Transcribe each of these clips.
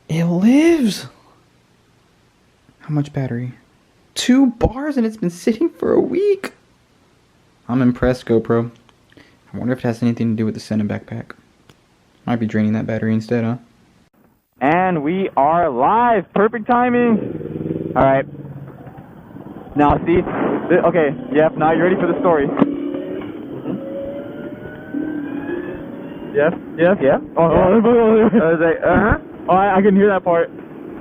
It lives! How much battery? 2 bars and it's been sitting for a week! I'm impressed, GoPro. I wonder if it has anything to do with the Sena backpack. Might be draining that battery instead, huh? And we are live! Perfect timing! Alright. Now, see? Okay, yep, now you ready for the story? Yep. Oh, I was like, Oh, I couldn't hear that part.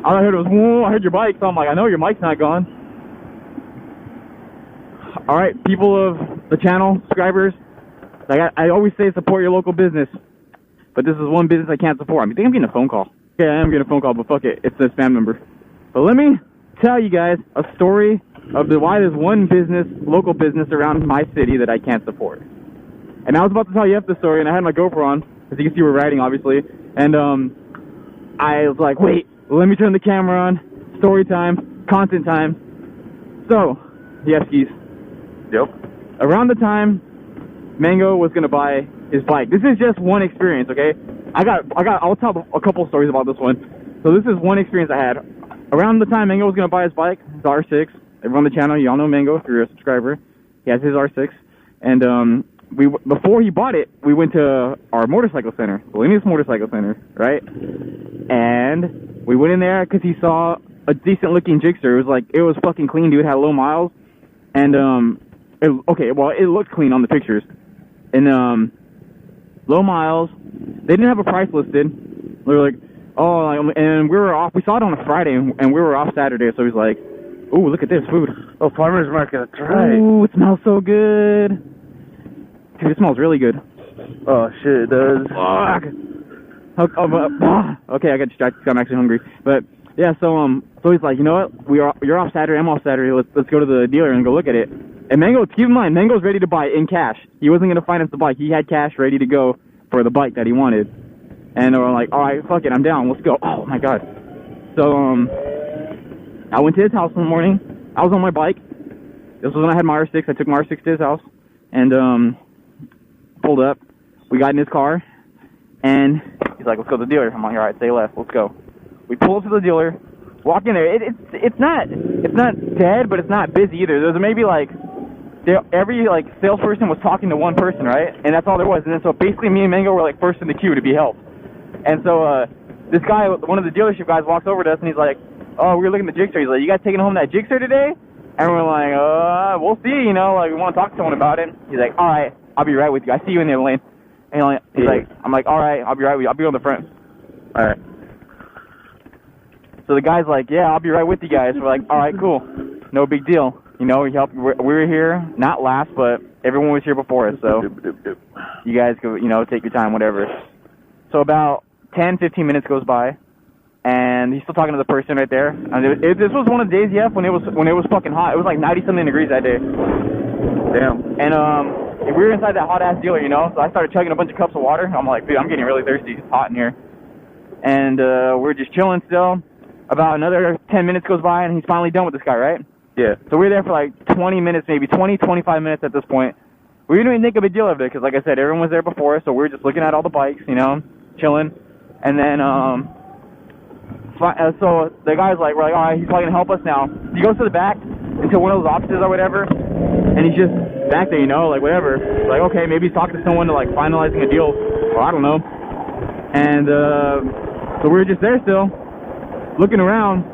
All I heard was, whoa, I heard your bike, so I'm like, I know your mic's not gone. Alright, people of the channel, subscribers, like I always say support your local business, but this is one business I can't support. I think I'm getting a phone call. Okay, I am getting a phone call, but fuck it, it's a spam number. But let me tell you guys a story of why there's one business, local business around my city that I can't support. And I was about to tell you the story, and I had my GoPro on, as you can see we're riding, obviously, and I was like, wait, let me turn the camera on, story time, content time. So, yes, skis. Yep. Around the time Mango was gonna buy his bike. This is just one experience, okay? I'll tell a couple stories about this one. So this is one experience I had. Around the time Mango was gonna buy his bike, his R6. Everyone on the channel, y'all know Mango if you're a subscriber. He has his R6, and before he bought it, we went to our motorcycle center, Bellini's Motorcycle Center, right? And we went in there because he saw a decent looking Gixxer. It was fucking clean, dude. Had low miles, and it looked clean on the pictures. And low miles. They didn't have a price listed. They were like, oh, and we were off. We saw it on a Friday, and we were off Saturday. So he's like, ooh, look at this food. Oh, farmer's market. That's right. Ooh, it smells so good. Dude, it smells really good. Oh shit, it does. Fuck. Okay, I got distracted. I'm actually hungry. But yeah, so he's like, you know what? You're off Saturday. I'm off Saturday. Let's go to the dealer and go look at it. And Mango, keep in mind, Mango's ready to buy in cash. He wasn't gonna finance the bike. He had cash ready to go for the bike that he wanted. And we're like, all right, fuck it, I'm down. Let's go. Oh my god. So I went to his house in the morning. I was on my bike. This was when I had my R6. I took my R6 to his house and pulled up. We got in his car, and he's like, let's go to the dealer. I'm like, all right, stay left. Let's go. We pull up to the dealer, walk in there. It's not dead, but it's not busy either. There's maybe every salesperson was talking to one person, right? And that's all there was. And then so basically me and Mango were like first in the queue to be helped. And so this guy, one of the dealership guys, walks over to us and he's like, oh, we were looking at the Gixxer. He's like, you guys taking home that Gixxer today? And we're like, we'll see, we want to talk to someone about it. He's like, all right, I'll be right with you. I see you in the lane. And he's like, I'm like, all right, I'll be right with you. I'll be on the front. All right. So the guy's like, yeah, I'll be right with you guys. We're like, all right, cool. No big deal. We helped. We were here, not last, but everyone was here before us. So you guys go, take your time, whatever. So about 10, 15 minutes goes by. And he's still talking to the person right there. And this was one of the days, when it was fucking hot. It was like 90-something degrees that day. Damn. And we were inside that hot-ass dealer, So I started chugging a bunch of cups of water. I'm like, dude, I'm getting really thirsty. It's hot in here. And we're just chilling still. About another 10 minutes goes by, and he's finally done with this guy, right? Yeah. So we're there for like 20 minutes, maybe 20, 25 minutes at this point. We didn't even think a big deal of it, because like I said, everyone was there before us, so we were just looking at all the bikes, chilling. And then so the guy's like, we're like, all right, he's probably going to help us now. He goes to the back into one of those offices or whatever, and he's just back there, whatever. Like, okay, maybe he's talking to someone to, finalizing a deal, or I don't know. And so we were just there still, looking around.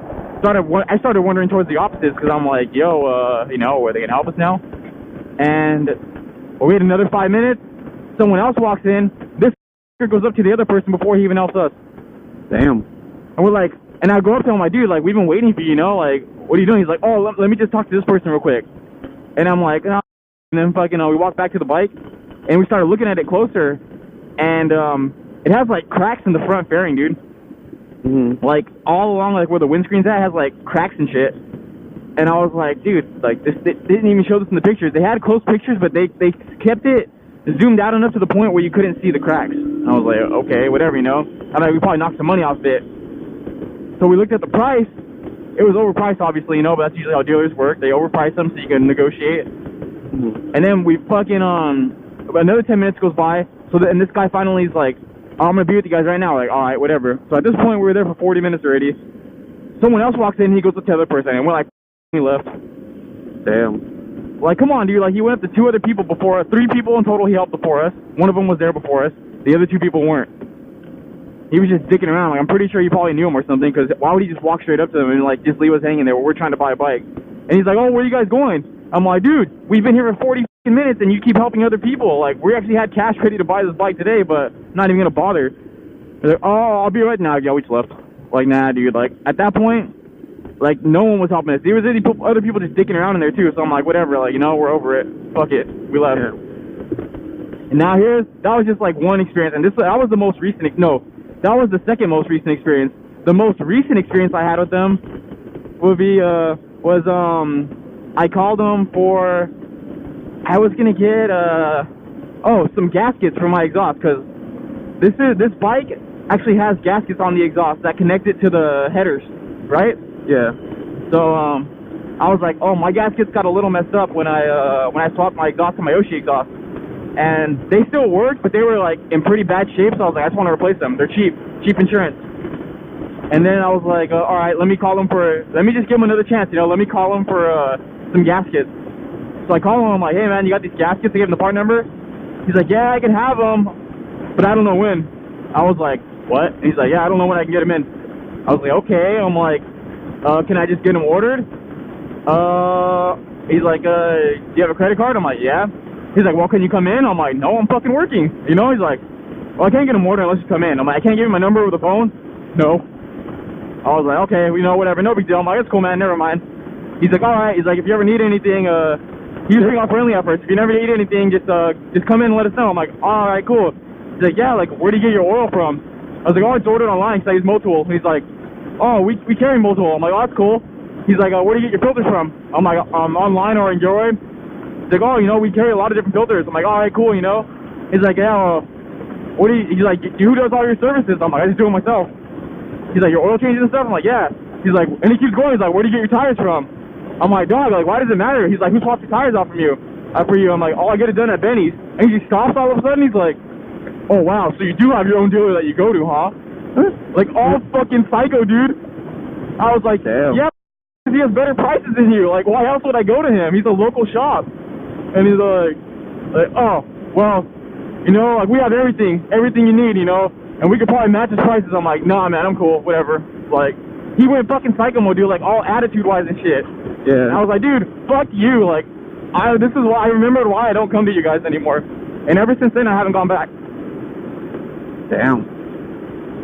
I started wandering towards the offices, because I'm like, yo, are they going to help us now? And we had another 5 minutes. Someone else walks in. This goes up to the other person before he even helps us. Damn. And we're like, and I go up to him, like, dude, we've been waiting for you, what are you doing? He's like, oh, let me just talk to this person real quick. And I'm like, oh. And then we walked back to the bike, and we started looking at it closer, and it has, cracks in the front fairing, dude. Mm-hmm. All along, where the windscreen's at, it has, cracks and shit. And I was like, dude, this, they didn't even show this in the pictures. They had close pictures, but they kept it zoomed out enough to the point where you couldn't see the cracks. And I was like, okay, whatever, I we probably knocked some money off it. So we looked at the price. It was overpriced, obviously, but that's usually how dealers work. They overprice them so you can negotiate. Mm-hmm. And then we fucking, another 10 minutes goes by, and this guy finally is like, oh, I'm gonna be with you guys right now. Like, all right, whatever. So at this point, we were there for 40 minutes already. Someone else walks in, he goes up to the other person, and we're like, he left. Damn. Like, come on, dude. Like, he went up to 2 other people before us. 3 people in total he helped before us. One of them was there before us. The other 2 people weren't. He was just dicking around. Like, I'm pretty sure he probably knew him or something, because why would he just walk straight up to them and, like, just leave us hanging there while we're trying to buy a bike? And he's like, oh, where are you guys going? I'm like, dude, we've been here for 40 minutes, and you keep helping other people. Like, we actually had cash ready to buy this bike today, but not even going to bother. They're like, oh, I'll be right now. Yeah, we just left. Like, nah, dude. Like, at that point, like, no one was helping us. There was other people just dicking around in there, too. So I'm like, whatever. Like, you know, we're over it. Fuck it. We left. Yeah. And now that was just, like, one experience. And that was the most recent. No, that was the second most recent experience. The most recent experience I had with them would be, I called them for, I was going to get, some gaskets for my exhaust. Because this bike actually has gaskets on the exhaust that connect it to the headers, right? Yeah. So I was like, oh, my gaskets got a little messed up when I swapped my exhaust to my Yoshi exhaust, and they still worked, but they were like in pretty bad shape. So I was like, I just want to replace them. They're cheap insurance. And then I was like, all right, let me just give them another chance. You know, let me call them for some gaskets. So I call him. I'm like, hey man, you got these gaskets? I gave him the part number. He's like, yeah, I can have them, but I don't know when. I was like, what? And he's like, yeah, I don't know when I can get them in. I was like, okay. I'm like, can I just get them ordered? He's like, do you have a credit card? I'm like, yeah. He's like, well, can you come in? I'm like, no, I'm fucking working. You know, he's like, well, I can't get them ordered unless you come in. I'm like, I can't give you my number over the phone? No. I was like, okay, you know, whatever, no big deal. I'm like, it's cool, man, never mind. He's like, all right. He's like, if you ever need anything, he was being all friendly at first. If you never need anything, just come in and let us know. I'm like, all right, cool. He's like, yeah, like, where do you get your oil from? I was like, oh, it's ordered online because I use Motul. He's like, oh, we carry Motul. I'm like, oh, that's cool. He's like, where do you get your filters from? I'm like, online or Enjoy. He's like, oh, you know, we carry a lot of different filters. I'm like, all right, cool, you know. He's like, yeah, he's like, who does all your services? I'm like, I just do it myself. He's like, your oil changes and stuff? I'm like, yeah. He's like, and he keeps going. He's like, where do you get your tires from? I'm like, dog, like, why does it matter? He's like, who swaps your tires off for you? I'm like, oh, I get it done at Benny's. And he stops all of a sudden. He's like, oh, wow, so you do have your own dealer that you go to, huh? Like, all fucking psycho, dude. I was like, damn. Yeah, he has better prices than you. Like, why else would I go to him? He's a local shop. And he's like, oh, well, you know, like, we have everything you need, you know, and we could probably match his prices. I'm like, nah, man, I'm cool, whatever. Like, he went fucking psycho mode, dude, like, all attitude-wise and shit. Yeah. And I was like, dude, fuck you. Like, this is why I remembered why I don't come to you guys anymore. And ever since then, I haven't gone back. Damn.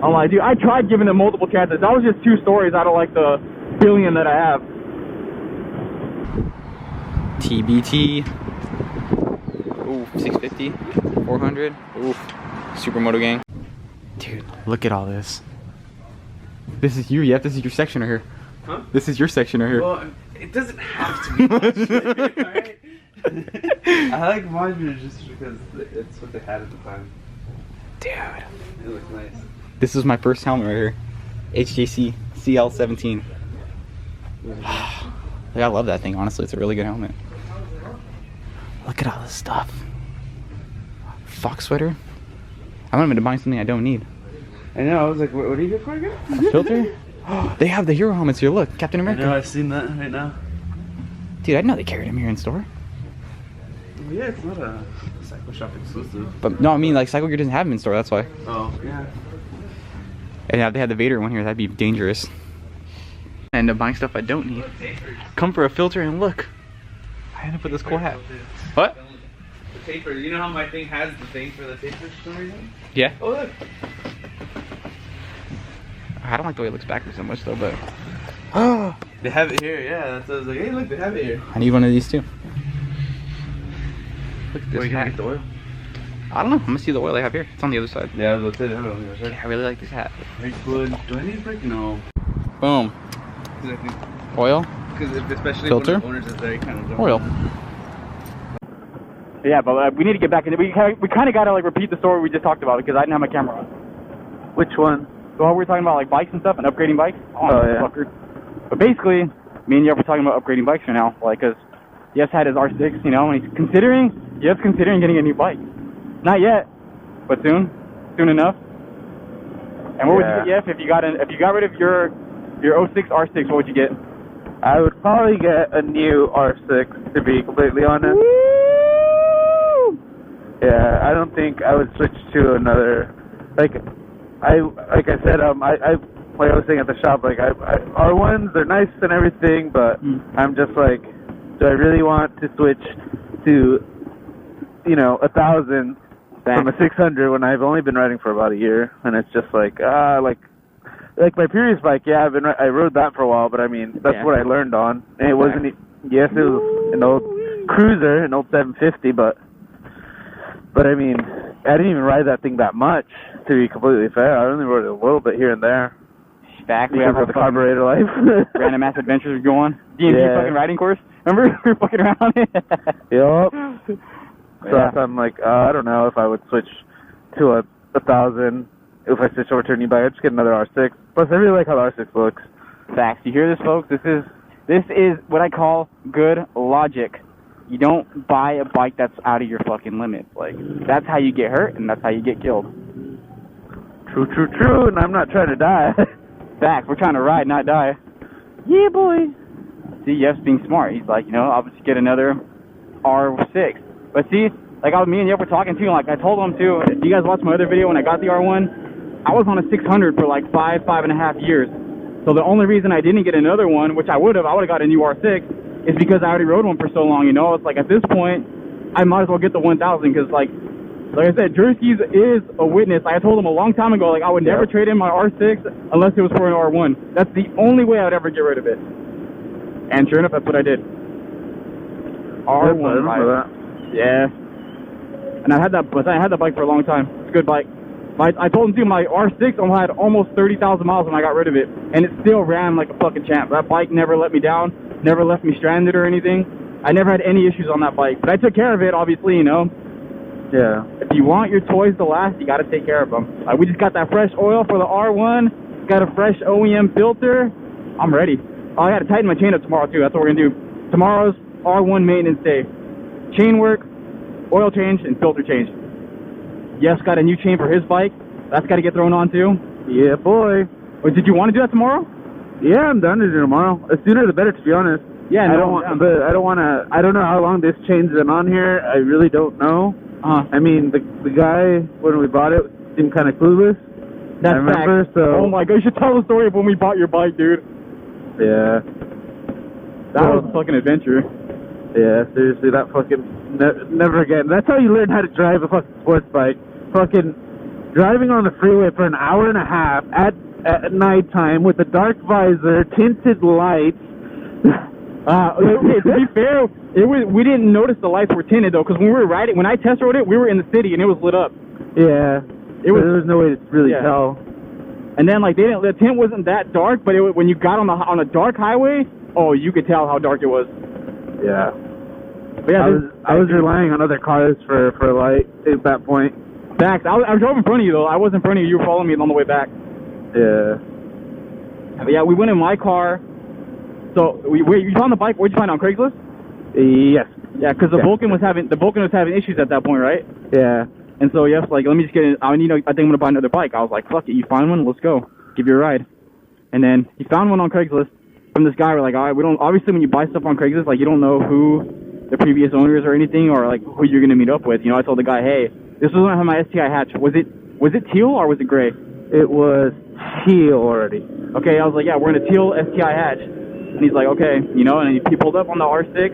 I'm like, dude, I tried giving them multiple chances. That was just 2 stories out of, like, the billion that I have. TBT. Ooh, 650, 400. Ooh, Supermoto gang. Dude, look at all this. This is you, Yep. This is your section right here. Huh? This is your section right here. Well, it doesn't have to be much, alright? I like mine just because it's what they had at the time. Dude. It looks nice. This is my first helmet right here. HJC CL17. Like, I love that thing, honestly. It's a really good helmet. Look at all this stuff. Fox sweater. I'm not even buying something I don't need. I know, I was like, what are you good for again? A filter? They have the hero helmets here. Look, Captain America. I know, I've seen that right now. Dude, I didn't know they carried them here in store. Well, yeah, it's not a Cycle Shop exclusive. But no, I mean, like, Cycle Gear doesn't have them in store, that's why. Oh, yeah. And if they had the Vader one here, that'd be dangerous. I end up buying stuff I don't need. Come for a filter and look. I end up with this cool hat. What? The taper. You know how my thing has the thing for the taper for some reason? Yeah. Oh, look. I don't like the way it looks backwards so much though, but They have it here, yeah. That's what I was like, hey, look, they have it here. I need one of these too. Look at this Where you hat. gonna get the oil? I don't know. I'm gonna see the oil they have here. It's on the other side. Yeah, that's it. Yeah, I really like this hat. Very good. Do I need a break? No. Boom. Because I think, Oil. because especially Filter? when the owners is there, you kind of don't. Oil. Yeah, but we need to get back in. We kind of got to, like, repeat the story we just talked about because I didn't have my camera on. Which one? So we were talking about, like, bikes and stuff and upgrading bikes. Oh, yeah. Fucker. But basically, me and Jeff were talking about upgrading bikes right now. Like, because Jeff's had his R6, you know, and he's considering getting a new bike. Not yet, but soon. Soon enough. And what would you get if you got rid of your 06 R6? What would you get? I would probably get a new R6, to be completely honest. Woo! Yeah, I don't think I would switch to another. Like I said, like I was saying at the shop, like R1s, they're nice and everything, but I'm just like, do I really want to switch to, 1,000 from a 600 when I've only been riding for about a year? And it's just like my previous bike, I rode that for a while, but I mean, that's what I learned on. And it wasn't, yes, it was an old cruiser, an old 750, but I mean, I didn't even ride that thing that much, to be completely fair. I only rode it a little bit here and there. Back, we have the carburetor life. Random ass adventures we go on. D&D fucking riding course. Remember? We were fucking around it. Yup. So I'm like, I don't know if I would switch to a 1,000. If I switch over to a new bike, I'd just get another R6. Plus, I really like how the R6 looks. Facts. You hear this, folks? This is what I call good logic. You don't buy a bike that's out of your fucking limits. Like, that's how you get hurt, and that's how you get killed. True, and I'm not trying to die. Facts. We're trying to ride, not die. Yeah, boy. See, Jeff's being smart. He's like, I'll just get another R6. But see, like me and Jeff were talking too, and like I told him too, if you guys watched my other video when I got the R1, I was on a 600 for like 5.5 years. So the only reason I didn't get another one, which I would have got a new R6, is because I already rode one for so long, It's like at this point, I might as well get the 1,000, because like I said, Jerseys is a witness. I told him a long time ago, like I would never trade in my R6 unless it was for an R1. That's the only way I would ever get rid of it. And sure enough, that's what I did. R1. Yeah. And I had that bike for a long time. It's a good bike. I told him too, my R6 only had almost 30,000 miles when I got rid of it, and it still ran like a fucking champ. That bike never let me down, never left me stranded or anything. I never had any issues on that bike, but I took care of it, obviously, Yeah. If you want your toys to last, you got to take care of them. We just got that fresh oil for the R1, got a fresh OEM filter. I'm ready. Oh, I got to tighten my chain up tomorrow too. That's what we're gonna do. Tomorrow's R1 maintenance day. Chain work, oil change, and filter change. Jeff's got a new chain for his bike. That's got to get thrown on too. Yeah, boy. Wait, did you want to do that tomorrow? Yeah, I'm done to do tomorrow. The sooner the better, to be honest. Yeah, I don't know how long this chain's been on here. I really don't know. I mean, the guy, when we bought it, seemed kind of clueless. That's I remember, fact. so... Oh my god, you should tell the story of when we bought your bike, dude. Yeah. That was a fucking adventure. Yeah, seriously, that fucking... never again. That's how you learn how to drive a fucking sports bike. Fucking driving on the freeway for an hour and a half at nighttime with a dark visor, tinted lights. Okay, to be fair, we didn't notice the lights were tinted though, because when we were riding, when I test rode it, we were in the city and it was lit up. Yeah, there was no way to really tell. And then like the tint wasn't that dark, but when you got on a dark highway, oh, you could tell how dark it was. Yeah. But yeah, I was relying on other cars for a light at that point. Facts. I drove in front of you though. I was in front of you. You were following me on the way back. Yeah. But yeah, we went in my car. So you found the bike? Where'd you find it, on Craigslist? Yes. Yeah, because the Vulcan was having issues at that point, right? Yeah. And so Jeff's like, let me just get in. I think I'm gonna buy another bike. I was like, fuck it, you find one, let's go, give you a ride. And then he found one on Craigslist from this guy. We're like, all right, we don't. Obviously, when you buy stuff on Craigslist, like you don't know who the previous owners or anything, or like who you're gonna meet up with. I told the guy, hey, this was when I had my STI hatch. Was it teal or was it gray? It was teal already. Okay, I was like, yeah, we're in a teal STI hatch. And he's like, okay, and he pulled up on the R6,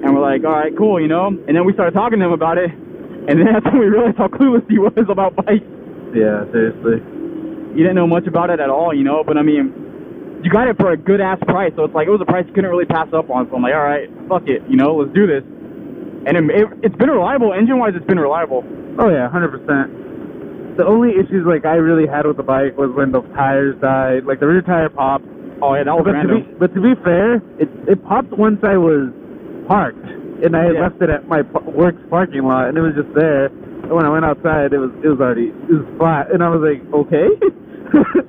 and we're like, all right, cool, And then we started talking to him about it, and then that's when we realized how clueless he was about bikes. Yeah, seriously. You didn't know much about it at all, but I mean, you got it for a good-ass price, so it's like, it was a price you couldn't really pass up on, so I'm like, all right, fuck it, let's do this. And it's been reliable, engine-wise, it's been reliable. Oh yeah, 100%. The only issues, like, I really had with the bike was when the tires died, like, the rear tire popped. Oh yeah, that was random. But to be fair, it popped once I was parked, and I had left it at my work's parking lot, and it was just there. And when I went outside, it was flat, and I was like, okay,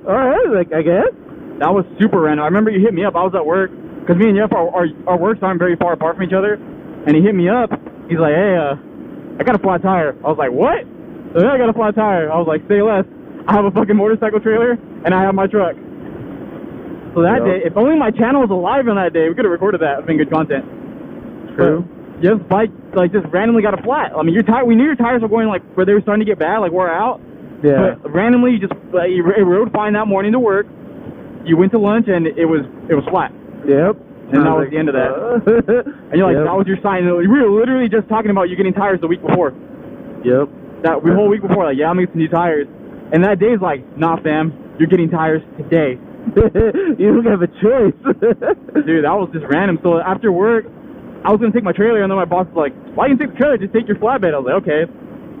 all right, like I guess. That was super random. I remember you hit me up. I was at work, because me and Jeff, our works aren't very far apart from each other, and he hit me up. He's like, hey, I got a flat tire. I was like, what? So, yeah, I got a flat tire. I was like, say less. I have a fucking motorcycle trailer, and I have my truck. So that day, if only my channel was alive on that day, we could have recorded that. It'd been good content. True. But just bike, like, just randomly got a flat. I mean, we knew your tires were going, like, where they were starting to get bad, like, wore out. Yeah. But randomly, you just, you rode fine that morning to work. You went to lunch, and it was flat. Yep. And that was the end of that. And you're like, that was your sign. We were literally just talking about you getting tires the week before. Yep. That whole week before, like, yeah, I'm getting some new tires. And that day's like, nah, fam, you're getting tires today. You don't have a choice. Dude, that was just random. So after work, I was going to take my trailer, and then my boss was like, why you take the trailer? Just take your flatbed. I was like, okay.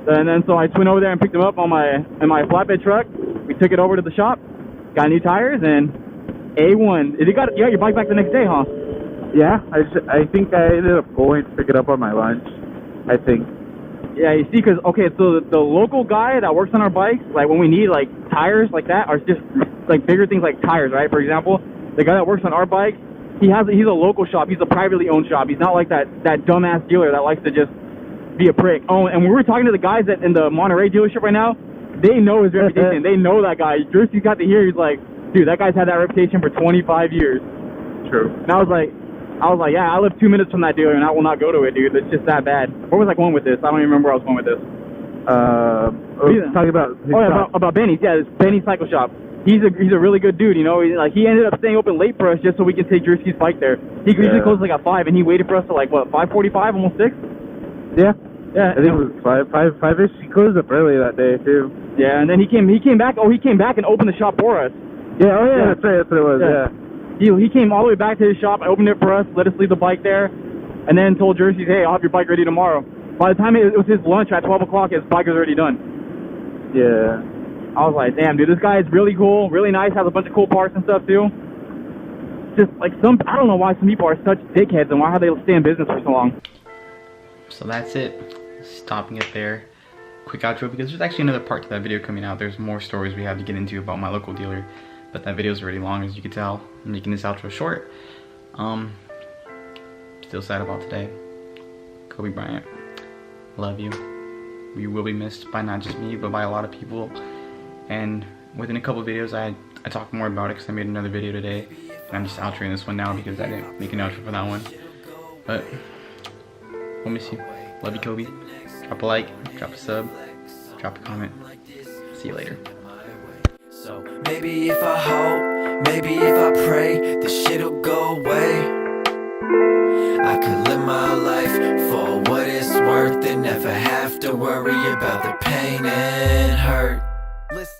And then so I just went over there and picked them up on my flatbed truck. We took it over to the shop, got new tires, and A1. You got your bike back the next day, huh? Yeah, I think I ended up going to pick it up on my lunch, I think. Yeah, you see, because, okay, so the local guy that works on our bikes, like, when we need, like, tires like that, or just, like, bigger things like tires, right? For example, the guy that works on our bikes, he's a local shop. He's a privately owned shop. He's not like that dumbass dealer that likes to just be a prick. Oh, and when we were talking to the guys in the Monterey dealership right now, they know his reputation. They know that guy. Jersey's got to hear, he's like, dude, that guy's had that reputation for 25 years. True. And I was like, yeah, I live 2 minutes from that dealer, and I will not go to it, dude. It's just that bad. Where was I going with this? I don't even remember where I was going with this. Talking about about Benny's. Yeah, it's Benny's Cycle Shop. He's a really good dude, you know. He ended up staying open late for us just so we can take Jersey's bike there. He usually closes like at 5, and he waited for us till like, what, 5:45, almost 6? Yeah. Yeah. I think it was 5-ish. He closed up early that day, too. Yeah, and then he came back. Oh, he came back and opened the shop for us. Yeah, that's right. That's what it was, yeah. He came all the way back to his shop, opened it for us, let us leave the bike there, and then told Jersey, hey, I'll have your bike ready tomorrow. By the time it was his lunch at 12 o'clock, his bike was already done. Yeah. I was like, damn, dude, this guy is really cool, really nice, has a bunch of cool parts and stuff, too. Just, like, I don't know why some people are such dickheads and why they stay in business for so long. So that's it. Stopping it there. Quick outro, because there's actually another part to that video coming out. There's more stories we have to get into about my local dealer. But that video is really long, as you can tell. I'm making this outro short. Still sad about today. Kobe Bryant. Love you. You will be missed by not just me, but by a lot of people. And within a couple of videos, I talk more about it because I made another video today. And I'm just outroing this one now because I didn't make an outro for that one. But we'll miss you. Love you, Kobe. Drop a like, drop a sub, drop a comment. See you later. So maybe if I hope, maybe if I pray, this shit'll go away. I could live my life for what it's worth and never have to worry about the pain and hurt. Listen.